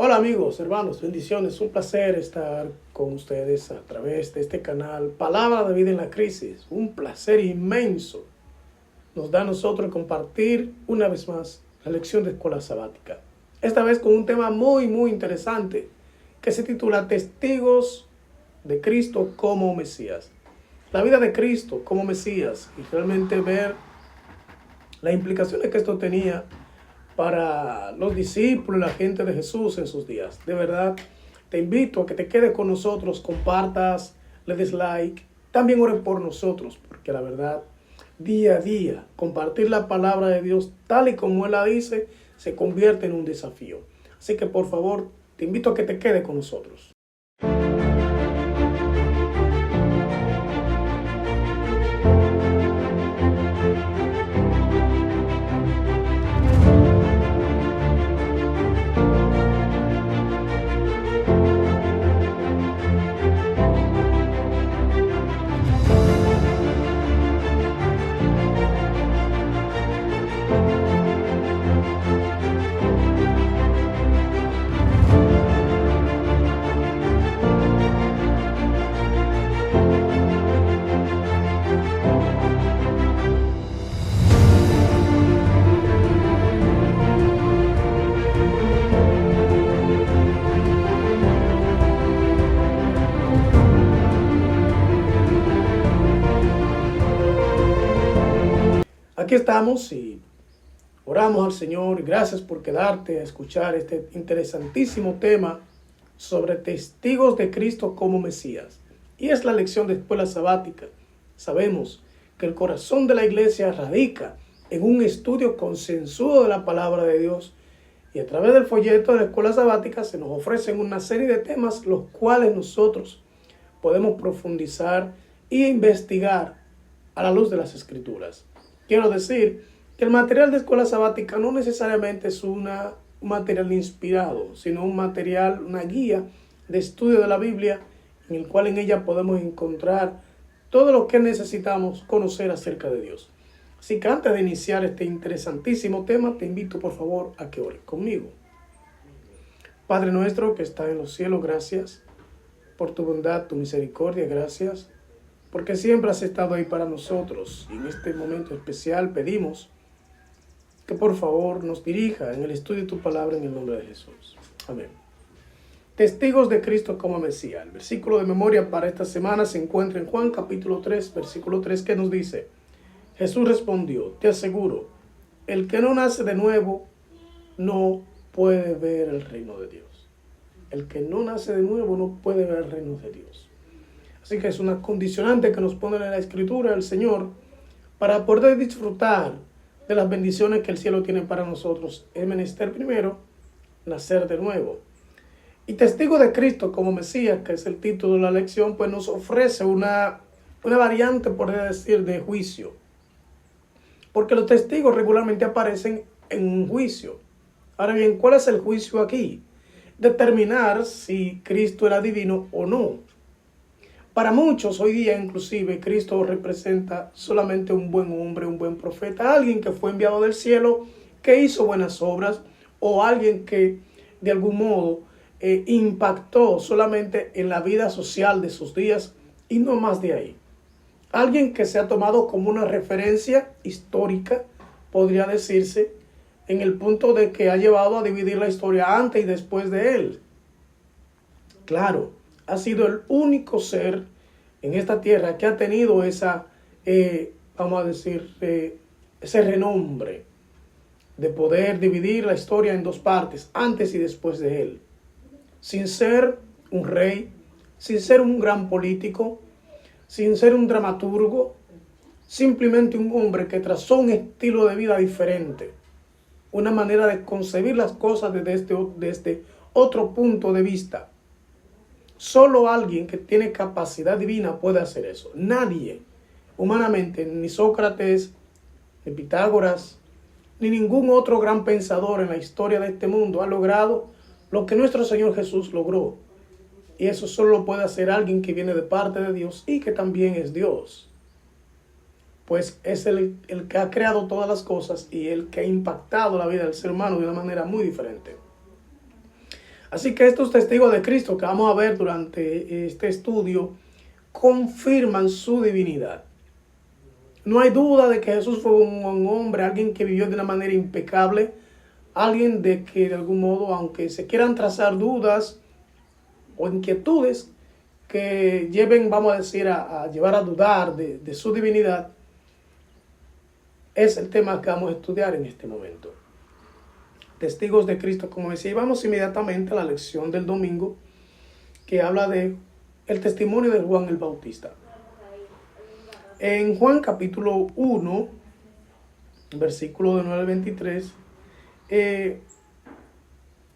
Hola amigos, hermanos, bendiciones. Un placer estar con ustedes a través de este canal Palabra de Vida en la Crisis. Un placer inmenso nos da a nosotros compartir una vez más la lección de escuela sabática. Esta vez con un tema muy interesante que se titula Testigos de Cristo como Mesías. La vida de Cristo como Mesías y realmente ver las implicaciones que esto tenía para los discípulos y la gente de Jesús en sus días. De verdad, te invito a que te quedes con nosotros, compartas, le des like, también oren por nosotros, porque la verdad, día a día, compartir la palabra de Dios tal y como Él la dice, se convierte en un desafío. Así que por favor, te invito a que te quedes con nosotros. Aquí estamos y oramos al Señor y gracias por quedarte a escuchar este interesantísimo tema sobre testigos de Cristo como Mesías. Y es la lección de escuela sabática. Sabemos que el corazón de la iglesia radica en un estudio consensuado de la palabra de Dios y a través del folleto de la escuela sabática se nos ofrecen una serie de temas los cuales nosotros podemos profundizar e investigar a la luz de las Escrituras. Quiero decir que el material de escuela sabática no necesariamente es un material inspirado, sino un material, una guía de estudio de la Biblia, en el cual en ella podemos encontrar todo lo que necesitamos conocer acerca de Dios. Así que antes de iniciar este interesantísimo tema, te invito por favor a que ores conmigo. Padre nuestro que está en los cielos, gracias por tu bondad, tu misericordia, gracias porque siempre has estado ahí para nosotros. Y en este momento especial pedimos que por favor nos dirija en el estudio de tu palabra en el nombre de Jesús. Amén. Testigos de Cristo como Mesías. El versículo de memoria para esta semana se encuentra en Juan capítulo 3, versículo 3, que nos dice: Jesús respondió, te aseguro, el que no nace de nuevo no puede ver el reino de Dios. El que no nace de nuevo no puede ver el reino de Dios. Así que es una condicionante que nos pone en la Escritura el Señor para poder disfrutar de las bendiciones que el cielo tiene para nosotros. Es menester primero nacer de nuevo. Y testigo de Cristo como Mesías, que es el título de la lección, pues nos ofrece una variante, podría decir, de juicio. Porque los testigos regularmente aparecen en un juicio. Ahora bien, ¿cuál es el juicio aquí? Determinar si Cristo era divino o no. Para muchos hoy día inclusive Cristo representa solamente un buen hombre, un buen profeta, alguien que fue enviado del cielo, que hizo buenas obras, o alguien que de algún modo impactó solamente en la vida social de sus días y no más de ahí. Alguien que se ha tomado como una referencia histórica, podría decirse, en el punto de que ha llevado a dividir la historia antes y después de él. Claro, ha sido el único ser en esta tierra que ha tenido esa, vamos a decir, ese renombre de poder dividir la historia en dos partes, antes y después de él. Sin ser un rey, sin ser un gran político, sin ser un dramaturgo, simplemente un hombre que trazó un estilo de vida diferente, una manera de concebir las cosas desde este otro punto de vista. Solo alguien que tiene capacidad divina puede hacer eso. Nadie, humanamente, ni Sócrates, ni Pitágoras, ni ningún otro gran pensador en la historia de este mundo ha logrado lo que nuestro Señor Jesús logró. Y eso solo lo puede hacer alguien que viene de parte de Dios y que también es Dios. Pues es el que ha creado todas las cosas y el que ha impactado la vida del ser humano de una manera muy diferente. Así que estos testigos de Cristo que vamos a ver durante este estudio confirman su divinidad. No hay duda de que Jesús fue un hombre, alguien que vivió de una manera impecable, alguien de que de algún modo, aunque se quieran trazar dudas o inquietudes que lleven, vamos a decir, a llevar a dudar de su divinidad, es el tema que vamos a estudiar en este momento. Testigos de Cristo, como decía, y vamos inmediatamente a la lección del domingo que habla de el testimonio de Juan el Bautista. En Juan capítulo 1, versículo de 9 al 23,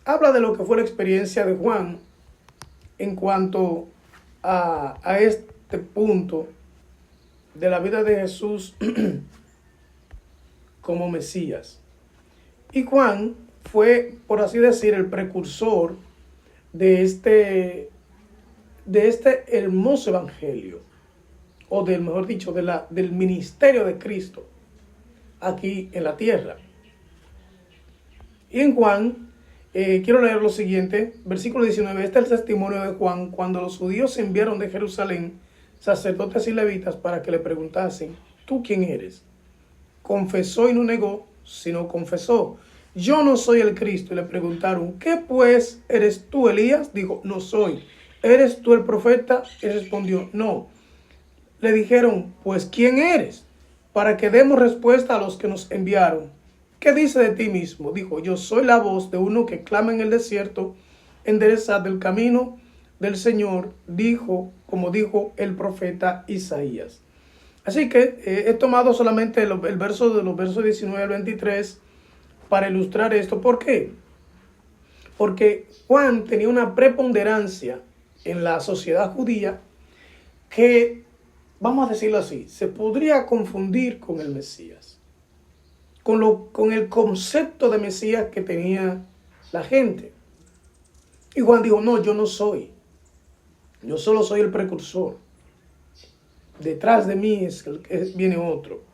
habla de lo que fue la experiencia de Juan en cuanto a este punto de la vida de Jesús como Mesías. Y Juan fue, por así decir, el precursor de este hermoso evangelio, o mejor dicho, del ministerio de Cristo aquí en la tierra. Y en Juan, quiero leer lo siguiente, versículo 19, este es el testimonio de Juan, cuando los judíos enviaron de Jerusalén sacerdotes y levitas para que le preguntasen, ¿tú quién eres? Confesó y no negó, sino confesó, yo no soy el Cristo. Y le preguntaron, ¿qué pues? ¿Eres tú Elías? Dijo, no soy. ¿Eres tú el profeta? Y respondió, no. Le dijeron, pues ¿quién eres? Para que demos respuesta a los que nos enviaron. ¿Qué dice de ti mismo? Dijo, yo soy la voz de uno que clama en el desierto, enderezad el camino del Señor, como dijo el profeta Isaías. Así que he tomado solamente el verso de los versos 19 al 23 para ilustrar esto. ¿Por qué? Porque Juan tenía una preponderancia en la sociedad judía que, vamos a decirlo así, se podría confundir con el Mesías, con el concepto de Mesías que tenía la gente. Y Juan dijo, no, yo no soy, yo solo soy el precursor. Detrás de mí viene otro.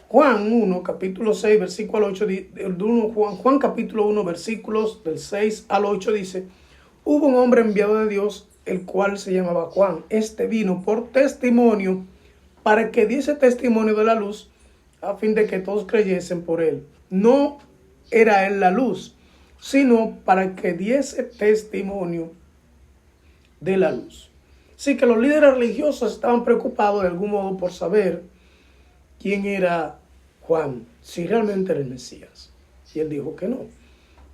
Juan 1, capítulo 6, versículo 8, Juan capítulo 1, versículos del 6 al 8 dice, hubo un hombre enviado de Dios, el cual se llamaba Juan. Este vino por testimonio, para que diese testimonio de la luz, a fin de que todos creyesen por él. No era él la luz, sino para que diese testimonio de la luz. Así que los líderes religiosos estaban preocupados de algún modo por saber quién era Juan, si realmente era el Mesías. Y él dijo que no.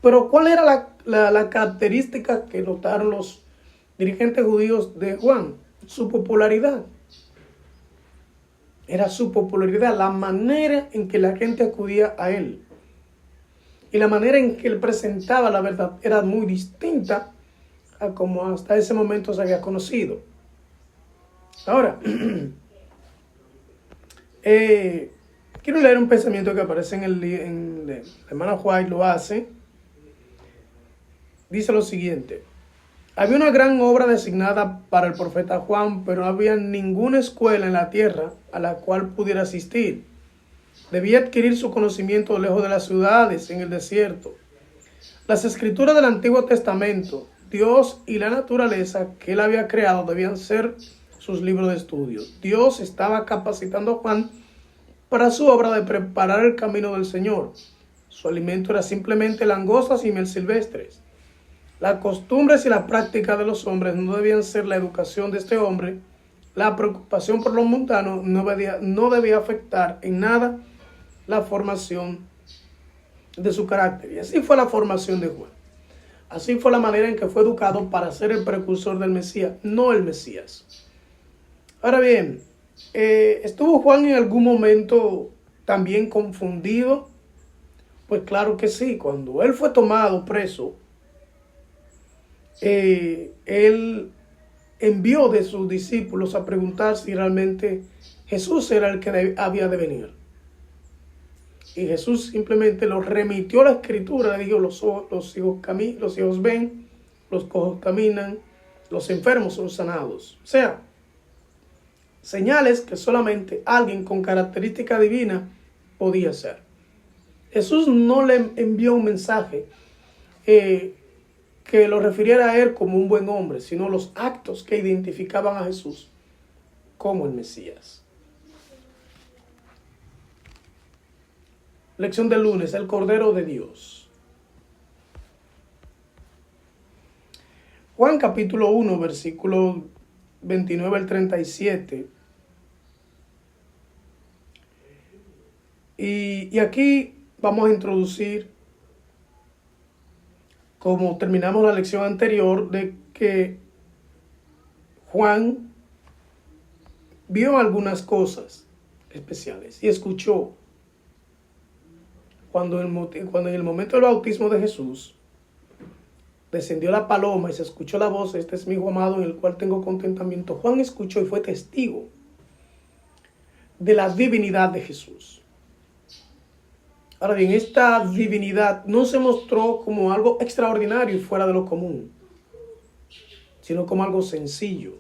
Pero ¿cuál era la característica que notaron los dirigentes judíos de Juan? Su popularidad. Era su popularidad, la manera en que la gente acudía a él. Y la manera en que él presentaba la verdad era muy distinta a como hasta ese momento se había conocido. Ahora, quiero leer un pensamiento que aparece en la hermana White, lo hace. Dice lo siguiente. Había una gran obra designada para el profeta Juan, pero no había ninguna escuela en la tierra a la cual pudiera asistir. Debía adquirir su conocimiento lejos de las ciudades, en el desierto. Las escrituras del Antiguo Testamento, Dios y la naturaleza que él había creado debían ser sus libros de estudio. Dios estaba capacitando a Juan para su obra de preparar el camino del Señor. Su alimento era simplemente langostas y miel silvestres. Las costumbres y las prácticas de los hombres no debían ser la educación de este hombre. La preocupación por lo mundano no debía afectar en nada la formación de su carácter. Y así fue la formación de Juan. Así fue la manera en que fue educado para ser el precursor del Mesías, no el Mesías. Ahora bien, ¿estuvo Juan en algún momento también confundido? Pues claro que sí. Cuando él fue tomado preso, él envió de sus discípulos a preguntar si realmente Jesús era el que había de venir. Y Jesús simplemente los remitió a la escritura, le dijo, los ciegos ven, los cojos caminan, los enfermos son sanados. O sea, señales que solamente alguien con característica divina podía hacer. Jesús no le envió un mensaje que que lo refiriera a él como un buen hombre, sino los actos que identificaban a Jesús como el Mesías. Lección del lunes, el Cordero de Dios. Juan capítulo 1, versículo 29 al 37. Y aquí vamos a introducir, como terminamos la lección anterior, de que Juan vio algunas cosas especiales y escuchó cuando en el momento del bautismo de Jesús descendió la paloma y se escuchó la voz: este es mi hijo amado en el cual tengo contentamiento. Juan escuchó y fue testigo de la divinidad de Jesús. Ahora bien, esta divinidad no se mostró como algo extraordinario y fuera de lo común, sino como algo sencillo.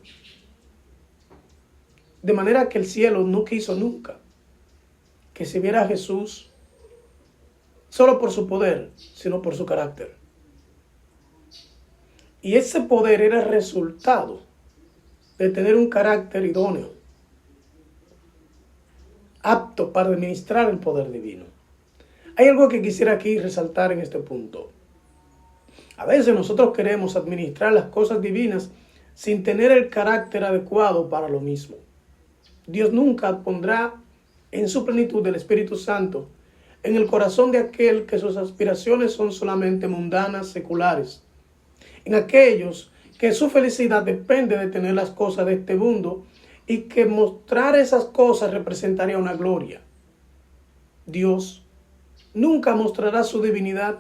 De manera que el cielo no quiso nunca que se viera a Jesús solo por su poder, sino por su carácter. Y ese poder era el resultado de tener un carácter idóneo, apto para administrar el poder divino. Hay algo que quisiera aquí resaltar en este punto. A veces nosotros queremos administrar las cosas divinas sin tener el carácter adecuado para lo mismo. Dios nunca pondrá en su plenitud el Espíritu Santo en el corazón de aquel que sus aspiraciones son solamente mundanas, seculares. En aquellos que su felicidad depende de tener las cosas de este mundo y que mostrar esas cosas representaría una gloria. Dios nunca mostrará su divinidad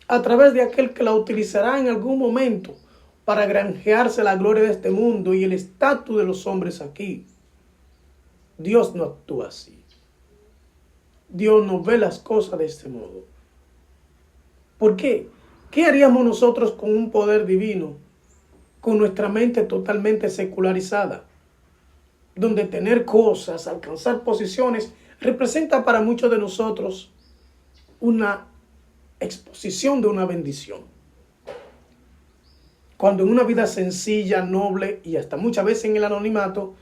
a través de aquel que la utilizará en algún momento para granjearse la gloria de este mundo y el estatus de los hombres aquí. Dios no actúa así. Dios no ve las cosas de este modo. ¿Por qué? ¿Qué haríamos nosotros con un poder divino, con nuestra mente totalmente secularizada, donde tener cosas, alcanzar posiciones, representa para muchos de nosotros una exposición de una bendición? Cuando en una vida sencilla, noble y hasta muchas veces en el anonimato,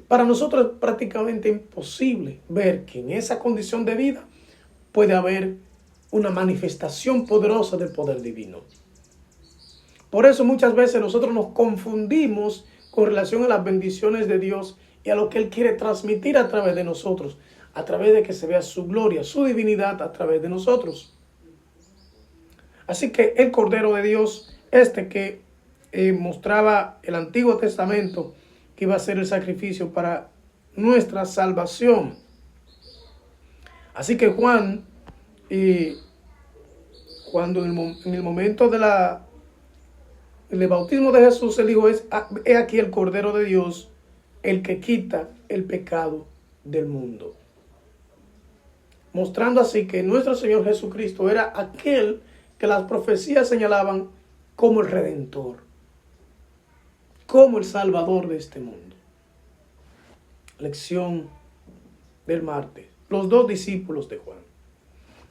para nosotros es prácticamente imposible ver que en esa condición de vida puede haber una manifestación poderosa del poder divino. Por eso muchas veces nosotros nos confundimos con relación a las bendiciones de Dios y a lo que Él quiere transmitir a través de nosotros, a través de que se vea su gloria, su divinidad a través de nosotros. Así que el Cordero de Dios, que mostraba el Antiguo Testamento, que iba a ser el sacrificio para nuestra salvación. Así que Juan, cuando en el momento del bautismo de Jesús, él dijo: he aquí el Cordero de Dios, el que quita el pecado del mundo. Mostrando así que nuestro Señor Jesucristo era aquel que las profecías señalaban como el Redentor, como el Salvador de este mundo. Lección del martes. Los dos discípulos de Juan.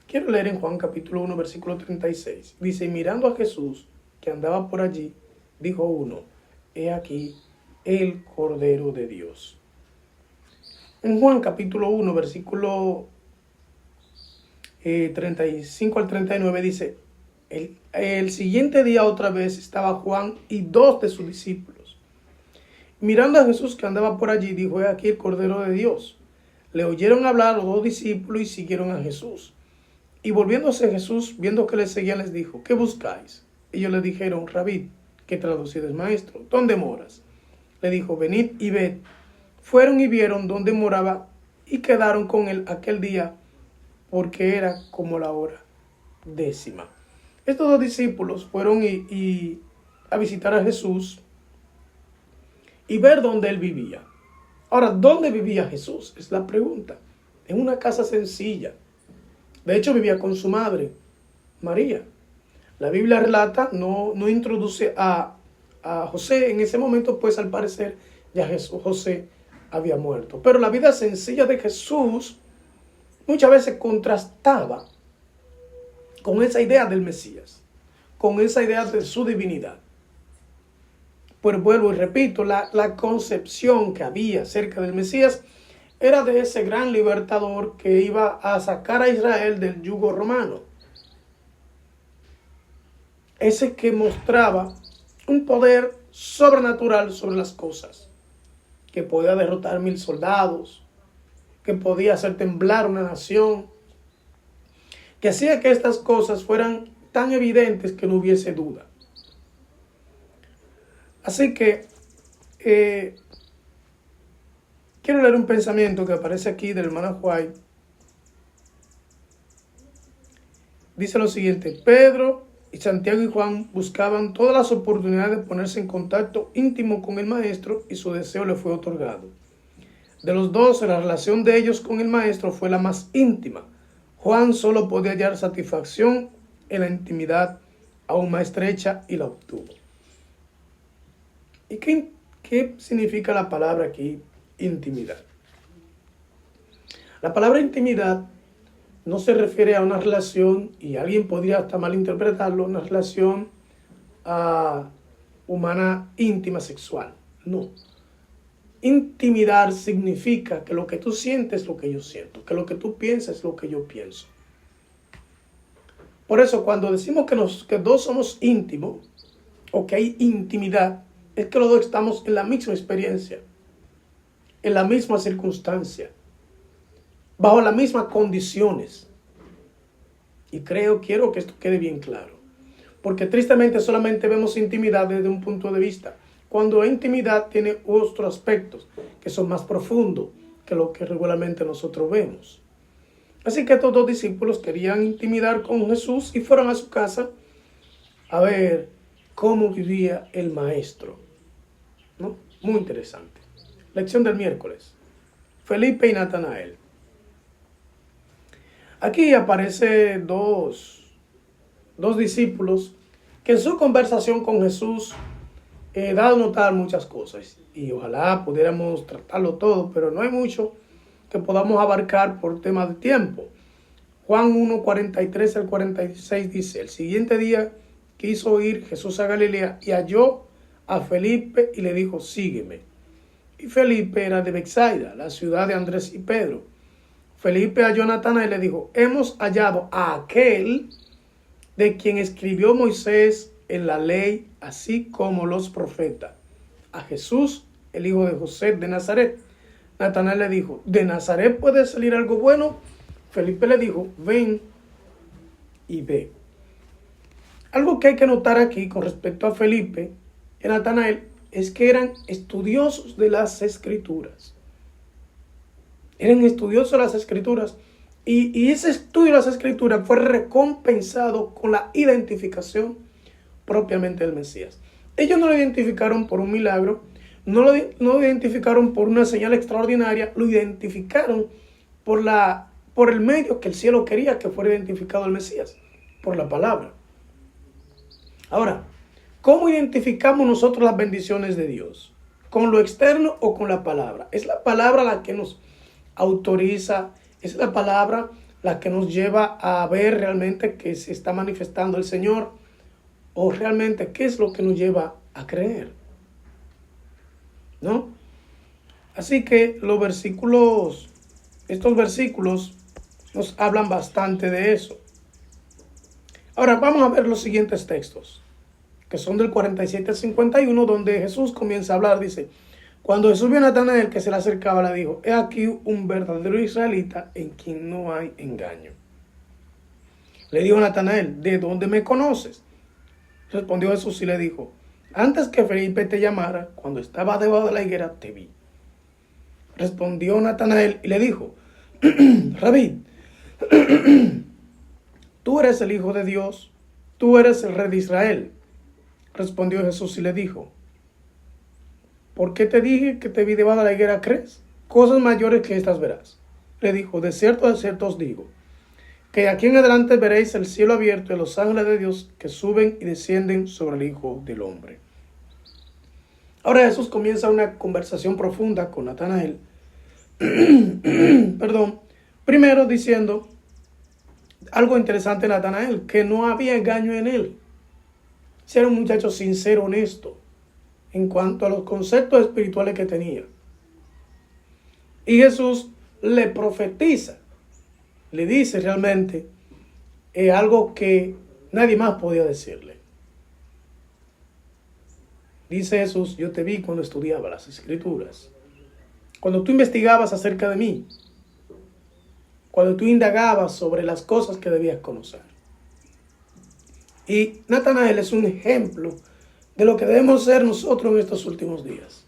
Quiero leer en Juan capítulo 1, versículo 36. Dice: y mirando a Jesús, que andaba por allí, dijo uno: he aquí el Cordero de Dios. En Juan capítulo 1, versículo 35 al 39 dice: el siguiente día otra vez estaba Juan y dos de sus discípulos. Mirando a Jesús que andaba por allí, dijo: he aquí el Cordero de Dios. Le oyeron hablar los dos discípulos y siguieron a Jesús. Y volviéndose Jesús, viendo que les seguían, les dijo: ¿qué buscáis? Ellos le dijeron: Rabí, que traducido es maestro, ¿dónde moras? Le dijo: venid y ved. Fueron y vieron dónde moraba y quedaron con él aquel día, porque era como la hora 10. Estos dos discípulos fueron a visitar a Jesús y ver dónde él vivía. Ahora, ¿dónde vivía Jesús? Es la pregunta. En una casa sencilla. De hecho, vivía con su madre, María. La Biblia relata, no introduce a José en ese momento, pues al parecer ya José había muerto. Pero la vida sencilla de Jesús muchas veces contrastaba con esa idea del Mesías, con esa idea de su divinidad. Pues vuelvo y repito, la concepción que había acerca del Mesías era de ese gran libertador que iba a sacar a Israel del yugo romano. Ese que mostraba un poder sobrenatural sobre las cosas, que podía derrotar 1000 soldados, que podía hacer temblar una nación, que hacía que estas cosas fueran tan evidentes que no hubiese duda. Así que quiero leer un pensamiento que aparece aquí del hermano White. Dice lo siguiente: Pedro y Santiago y Juan buscaban todas las oportunidades de ponerse en contacto íntimo con el Maestro y su deseo le fue otorgado. De los dos, la relación de ellos con el Maestro fue la más íntima. Juan solo podía hallar satisfacción en la intimidad aún más estrecha y la obtuvo. ¿Y qué significa la palabra aquí, intimidad? La palabra intimidad no se refiere a una relación, y alguien podría hasta malinterpretarlo, una relación humana íntima sexual. No. Intimidad significa que lo que tú sientes es lo que yo siento, que lo que tú piensas es lo que yo pienso. Por eso cuando decimos que dos somos íntimos, o que hay intimidad, es que los dos estamos en la misma experiencia, en la misma circunstancia, bajo las mismas condiciones. Y quiero que esto quede bien claro, porque tristemente solamente vemos intimidad desde un punto de vista, cuando la intimidad tiene otros aspectos que son más profundos que lo que regularmente nosotros vemos. Así que estos dos discípulos querían intimidar con Jesús y fueron a su casa a ver cómo vivía el Maestro, ¿no? Muy interesante. Lección del miércoles. Felipe y Natanael. Aquí aparecen dos discípulos que en su conversación con Jesús da a notar muchas cosas. Y ojalá pudiéramos tratarlo todo, pero no hay mucho que podamos abarcar por tema de tiempo. Juan 1, 43 al 46 dice: el siguiente día quiso ir Jesús a Galilea y halló a Felipe y le dijo: sígueme. Y Felipe era de Betsaida, la ciudad de Andrés y Pedro. Felipe halló a Natanael y le dijo: hemos hallado a aquel de quien escribió Moisés en la ley, así como los profetas, a Jesús, el hijo de José de Nazaret. Natanael le dijo: ¿de Nazaret puede salir algo bueno? Felipe le dijo: ven y ve. Algo que hay que notar aquí con respecto a Felipe y Natanael es que eran estudiosos de las Escrituras. Eran estudiosos de las Escrituras y ese estudio de las Escrituras fue recompensado con la identificación propiamente del Mesías. Ellos no lo identificaron por un milagro, no lo identificaron por una señal extraordinaria, lo identificaron por el medio que el cielo quería que fuera identificado el Mesías, por la palabra. Ahora, ¿cómo identificamos nosotros las bendiciones de Dios? ¿Con lo externo o con la palabra? Es la palabra la que nos autoriza, es la palabra la que nos lleva a ver realmente que se está manifestando el Señor, o realmente qué es lo que nos lleva a creer, ¿no? Así que estos versículos nos hablan bastante de eso. Ahora vamos a ver los siguientes textos, que son del 47 al 51, donde Jesús comienza a hablar. Dice: cuando Jesús vio a Natanael que se le acercaba, le dijo: he aquí un verdadero israelita en quien no hay engaño. Le dijo Natanael: ¿de dónde me conoces? Respondió Jesús y le dijo: antes que Felipe te llamara, cuando estaba debajo de la higuera, te vi. Respondió Natanael y le dijo: Rabí, tú eres el Hijo de Dios, tú eres el Rey de Israel. Respondió Jesús y le dijo: ¿por qué te dije que te vi debajo de la higuera, crees? Cosas mayores que estas verás. Le dijo: de cierto os digo, que de aquí en adelante veréis el cielo abierto y los ángeles de Dios que suben y descienden sobre el Hijo del Hombre. Ahora Jesús comienza una conversación profunda con Natanael. Perdón. Primero diciendo algo interesante de Natanael, que no había engaño en él. Si era un muchacho sincero, honesto, en cuanto a los conceptos espirituales que tenía. Y Jesús le profetiza, le dice realmente algo que nadie más podía decirle. Dice Jesús: yo te vi cuando estudiaba las Escrituras, cuando tú investigabas acerca de mí, cuando tú indagabas sobre las cosas que debías conocer. Y Natanael es un ejemplo de lo que debemos ser nosotros en estos últimos días.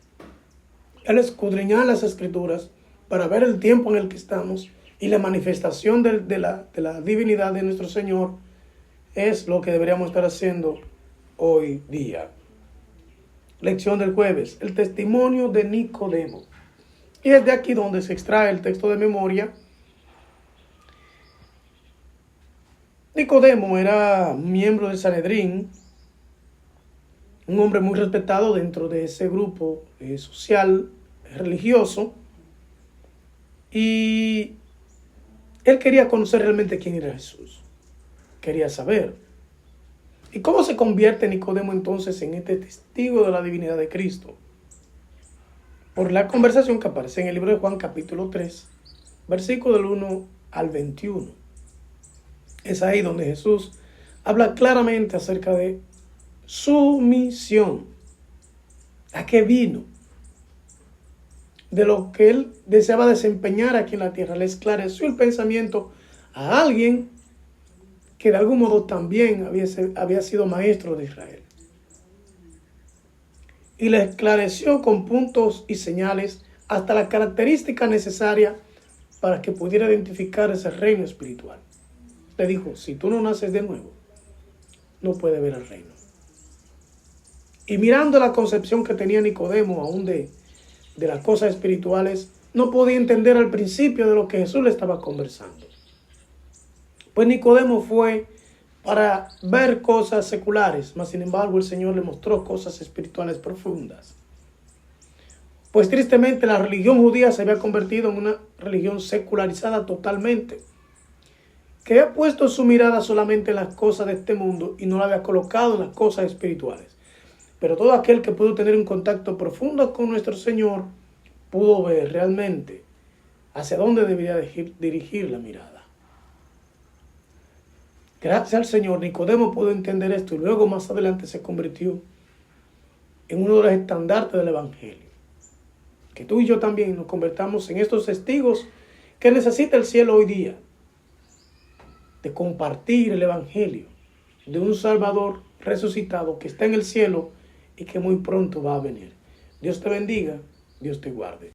El escudriñar las Escrituras para ver el tiempo en el que estamos y la manifestación de la divinidad de nuestro Señor es lo que deberíamos estar haciendo hoy día. Lección del jueves: el testimonio de Nicodemo. Y es de aquí donde se extrae el texto de memoria. Nicodemo era miembro del Sanedrín, un hombre muy respetado dentro de ese grupo social, religioso, y él quería conocer realmente quién era Jesús. Quería saber. ¿Y cómo se convierte Nicodemo entonces en este testigo de la divinidad de Cristo? Por la conversación que aparece en el libro de Juan capítulo 3, versículo del 1 al 21. Es ahí donde Jesús habla claramente acerca de su misión, a qué vino, de lo que él deseaba desempeñar aquí en la tierra. Le esclareció el pensamiento a alguien que de algún modo también había sido maestro de Israel. Y le esclareció con puntos y señales hasta la característica necesaria para que pudiera identificar ese reino espiritual. Le dijo: si tú no naces de nuevo, no puedes ver el reino. Y mirando la concepción que tenía Nicodemo aún de las cosas espirituales, no podía entender al principio de lo que Jesús le estaba conversando. Pues Nicodemo fue para ver cosas seculares, mas sin embargo el Señor le mostró cosas espirituales profundas. Pues tristemente la religión judía se había convertido en una religión secularizada totalmente, que había puesto su mirada solamente en las cosas de este mundo y no la había colocado en las cosas espirituales. Pero todo aquel que pudo tener un contacto profundo con nuestro Señor pudo ver realmente hacia dónde debería dirigir la mirada. Gracias al Señor, Nicodemo pudo entender esto y luego más adelante se convirtió en uno de los estandartes del Evangelio. Que tú y yo también nos convertamos en estos testigos que necesita el cielo hoy día, de compartir el Evangelio de un Salvador resucitado que está en el cielo y que muy pronto va a venir. Dios te bendiga, Dios te guarde.